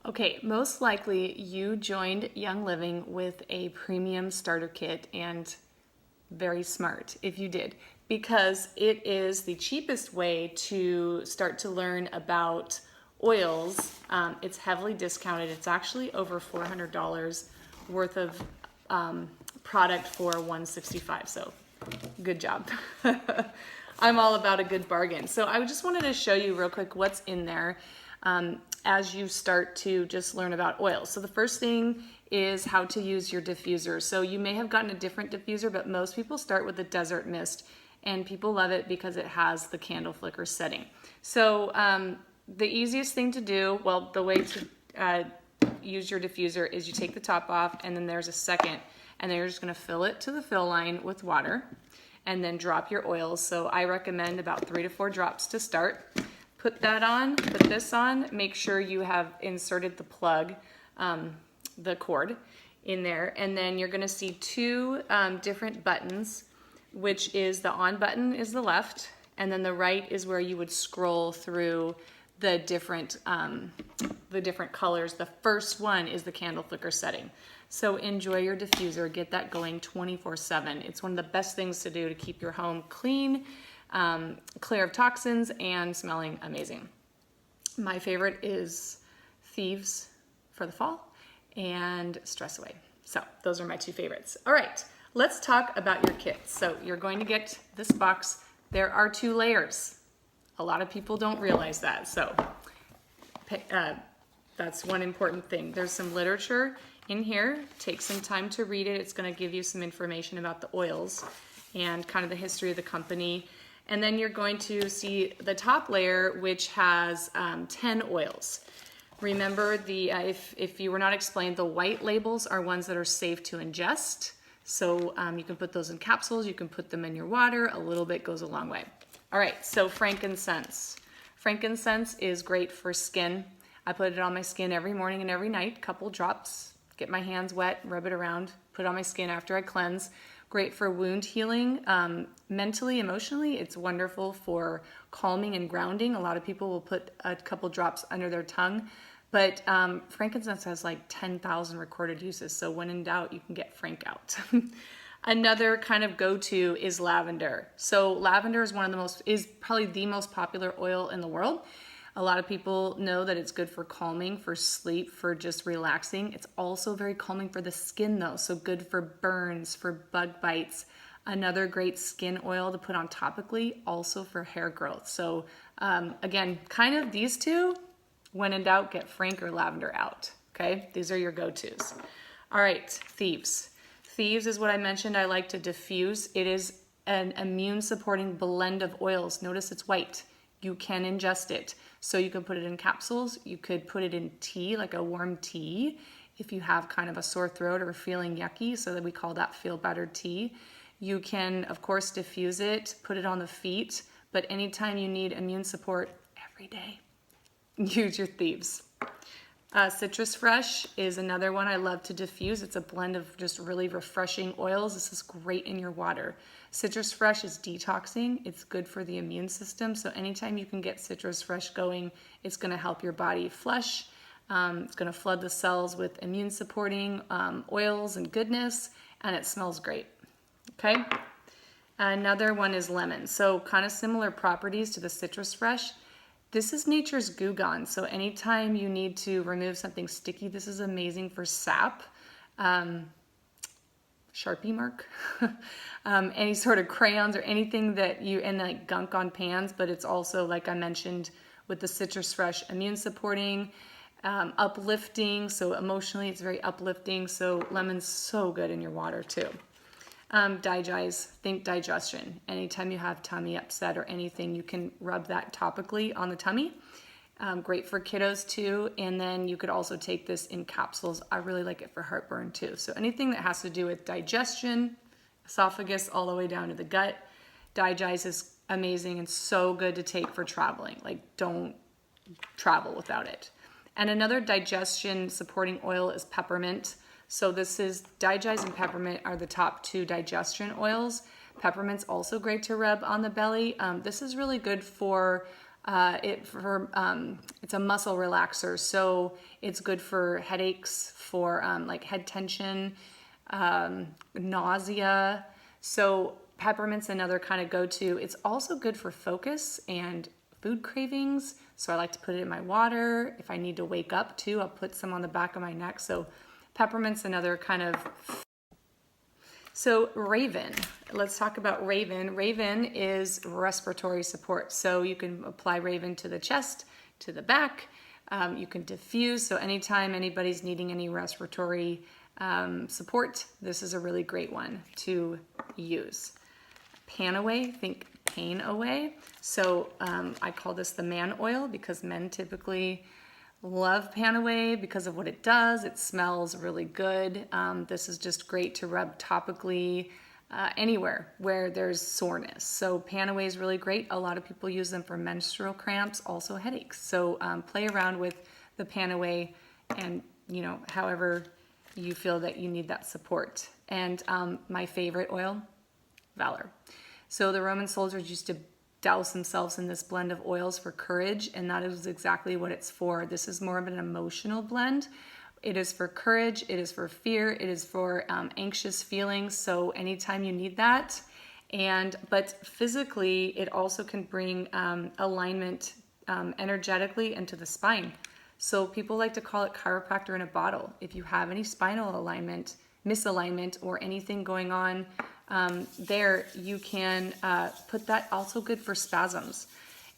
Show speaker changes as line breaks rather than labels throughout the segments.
Okay, most likely you joined Young Living with a premium starter kit, and very smart if you did, because it is the cheapest way to start to learn about oils. It's heavily discounted. It's actually over $400 worth of product for $165. So good job. I'm all about a good bargain. So I just wanted to show you real quick what's in there as you start to just learn about oils. So the first thing is how to use your diffuser. So you may have gotten a different diffuser, but most people start with the Desert Mist, and people love it because it has the candle flicker setting. So the easiest thing to do, well, the way to use your diffuser is you take the top off, and then there's a second, and then you're just gonna fill it to the fill line with water, and then drop your oils. So I recommend about 3 to 4 drops to start. Put that on, put this on, make sure you have inserted the plug, the cord in there, and then you're gonna see two different buttons, which is the on button is the left, and then the right is where you would scroll through the different colors. The first one is the candle flicker setting. So enjoy your diffuser, get that going 24/7. It's one of the best things to do to keep your home clean, clear of toxins, and smelling amazing. My favorite is Thieves for the fall and Stress Away. So those are my two favorites. All right, let's talk about your kits. So you're going to get this box. There are 2 layers. A lot of people don't realize that. So that's one important thing. There's some literature in here. Take some time to read it. It's going to give you some information about the oils and kind of the history of the company. And then you're going to see the top layer, which has 10 oils. Remember, if you were not explained, the white labels are ones that are safe to ingest. So you can put those in capsules, you can put them in your water. A little bit goes a long way. All right, so frankincense. Frankincense is great for skin. I put it on my skin every morning and every night, couple drops. Get my hands wet, rub it around, put it on my skin after I cleanse. Great for wound healing, mentally, emotionally. It's wonderful for calming and grounding. A lot of people will put a couple drops under their tongue, but frankincense has like 10,000 recorded uses. So when in doubt, you can get frank out. Another kind of go-to is lavender. So lavender is probably the most popular oil in the world. A lot of people know that it's good for calming, for sleep, for just relaxing. It's also very calming for the skin though, so good for burns, for bug bites. Another great skin oil to put on topically, also for hair growth. So again, kind of these two, when in doubt, get frank or lavender out, okay? These are your go-tos. All right, Thieves. Thieves is what I mentioned I like to diffuse. It is an immune supporting blend of oils. Notice it's white. You can ingest it. So you can put it in capsules. You could put it in tea, like a warm tea, if you have kind of a sore throat or feeling yucky, so that we call that feel better tea. You can, of course, diffuse it, put it on the feet, but anytime you need immune support every day, use your Thieves. Citrus Fresh is another one I love to diffuse. It's a blend of just really refreshing oils. This is great in your water. Citrus Fresh is detoxing. It's good for the immune system. So anytime you can get Citrus Fresh going, it's going to help your body flush. It's going to flood the cells with immune supporting oils and goodness, and it smells great. Okay. Another one is lemon. So kind of similar properties to the Citrus Fresh. This is nature's Goo Gone, so anytime you need to remove something sticky, this is amazing for sap, Sharpie mark, any sort of crayons or anything that and like gunk on pans, but it's also, like I mentioned, with the Citrus Fresh, immune supporting, uplifting, so emotionally it's very uplifting, so lemon's so good in your water too. Think digestion. Anytime you have tummy upset or anything, you can rub that topically on the tummy. Great for kiddos too. And then you could also take this in capsules. I really like it for heartburn too. So anything that has to do with digestion, esophagus, all the way down to the gut, Digest is amazing and so good to take for traveling. Like, don't travel without it. And another digestion supporting oil is peppermint. So this is Digest and peppermint are the top 2 digestion oils. Peppermint's also great to rub on the belly. This is really good for It's a muscle relaxer, so it's good for headaches, for like head tension, nausea. So peppermint's another kind of go-to. It's also good for focus and food cravings. So I like to put it in my water. If I need to wake up too, I'll put some on the back of my neck. So peppermint's another kind of. So Raven, let's talk about Raven. Raven is respiratory support. So you can apply Raven to the chest, to the back. You can diffuse. So anytime anybody's needing any respiratory support, this is a really great one to use. Pan away, think pain away. So I call this the man oil because men typically love pan away because of what it does. It smells really good. This is just great to rub topically anywhere where there's soreness. So pan away is really great. A lot of people use them for menstrual cramps, also headaches. So play around with the pan away and, you know, however you feel that you need that support. And my favorite oil, Valor. So the Roman soldiers used to douse themselves in this blend of oils for courage, and that is exactly what it's for. This is more of an emotional blend. It is for courage, it is for fear, it is for anxious feelings, so anytime you need that. But physically, it also can bring alignment energetically into the spine. So people like to call it chiropractor in a bottle. If you have any spinal alignment, misalignment, or anything going on there, you can put that. Also good for spasms.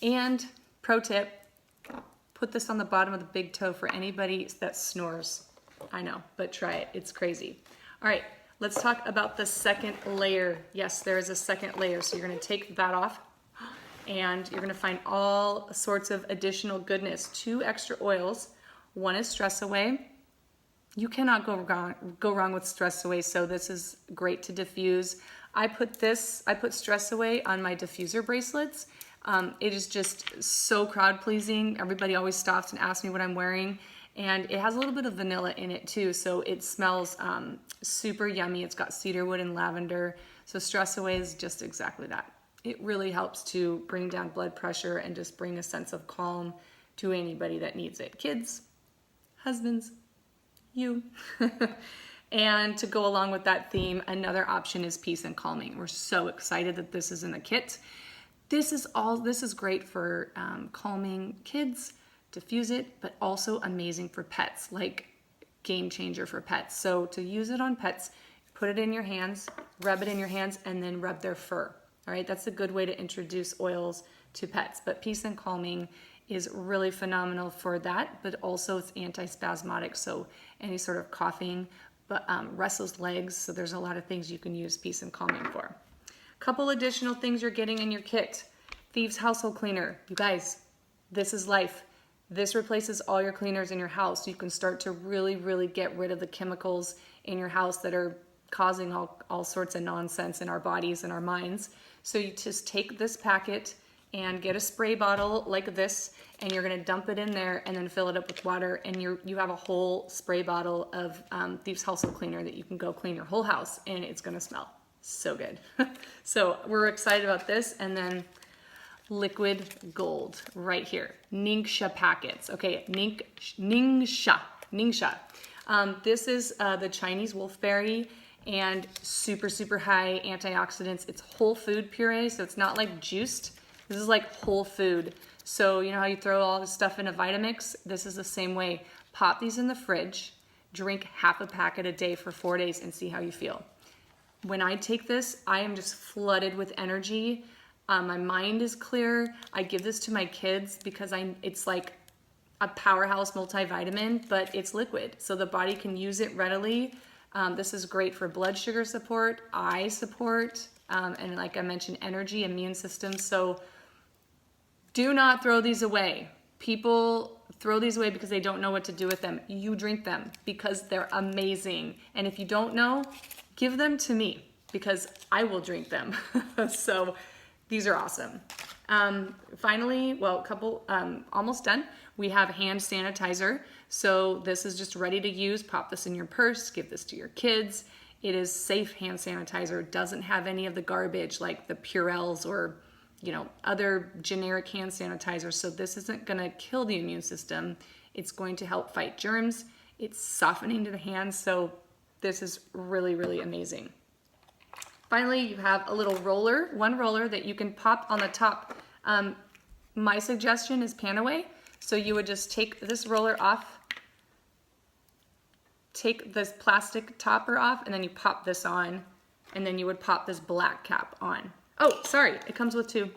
And pro tip, put this on the bottom of the big toe for anybody that snores. I know, but try it. It's crazy. All right, let's talk about the second layer. Yes, there is a second layer. So you're going to take that off and you're going to find all sorts of additional goodness. 2 extra oils. One is Stress Away. You cannot go wrong with Stress Away, so this is great to diffuse. I put Stress Away on my diffuser bracelets. It is just so crowd pleasing. Everybody always stops and asks me what I'm wearing, and it has a little bit of vanilla in it too, so it smells super yummy. It's got cedarwood and lavender, so Stress Away is just exactly that. It really helps to bring down blood pressure and just bring a sense of calm to anybody that needs it. Kids, husbands, you. And to go along with that theme, another option is Peace and Calming. We're so excited that this is in the kit. This is great for calming kids, diffuse it, but also amazing for pets, like game changer for pets. So to use it on pets, put it in your hands, rub it in your hands, and then rub their fur. All right, that's a good way to introduce oils to pets. But Peace and Calming is really phenomenal for that, but also it's anti-spasmodic, so any sort of coughing, but restless legs, so there's a lot of things you can use Peace and Calming for. A couple additional things you're getting in your kit. Thieves Household Cleaner. You guys, this is life. This replaces all your cleaners in your house. You can start to really, really get rid of the chemicals in your house that are causing all sorts of nonsense in our bodies and our minds. So you just take this packet and get a spray bottle like this, and you're gonna dump it in there and then fill it up with water, and you have a whole spray bottle of Thieves Household Cleaner that you can go clean your whole house, and it's gonna smell so good. So we're excited about this. And then liquid gold right here, Ningxia packets. Okay, Ningxia. This is the Chinese wolfberry, and super, super high antioxidants. It's whole food puree, so it's not like juiced. This is like whole food. So you know how you throw all this stuff in a Vitamix? This is the same way. Pop these in the fridge, drink half a packet a day for 4 days, and see how you feel. When I take this, I am just flooded with energy. My mind is clear. I give this to my kids because it's like a powerhouse multivitamin, but it's liquid, so the body can use it readily. This is great for blood sugar support, eye support, and like I mentioned, energy, immune system. So do not throw these away. People throw these away because they don't know what to do with them. You drink them because they're amazing. And if you don't know, give them to me because I will drink them. So these are awesome. Finally, well, almost done. We have hand sanitizer. So this is just ready to use. Pop this in your purse, give this to your kids. It is safe hand sanitizer. It doesn't have any of the garbage like the Purells or other generic hand sanitizer. So this isn't going to kill the immune system. It's going to help fight germs. It's softening to the hands. So this is really, really amazing. Finally, you have a little roller, one roller that you can pop on the top. My suggestion is pan away. So you would just take this roller off, take this plastic topper off, and then you pop this on, and then you would pop this black cap on. Oh, sorry, it comes with two.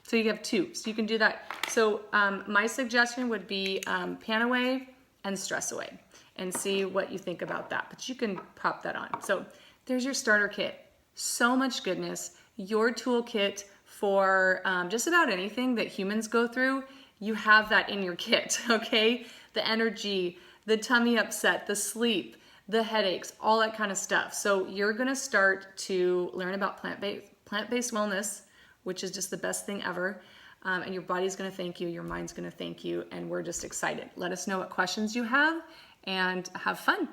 So you have two, so you can do that. So my suggestion would be pan away and stress away, and see what you think about that. But you can pop that on. So there's your starter kit. So much goodness. Your toolkit for just about anything that humans go through, you have that in your kit, okay? The energy, the tummy upset, the sleep, the headaches, all that kind of stuff. So you're gonna start to learn about plant-based wellness, which is just the best thing ever. And your body's gonna thank you, your mind's gonna thank you, and we're just excited. Let us know what questions you have and have fun.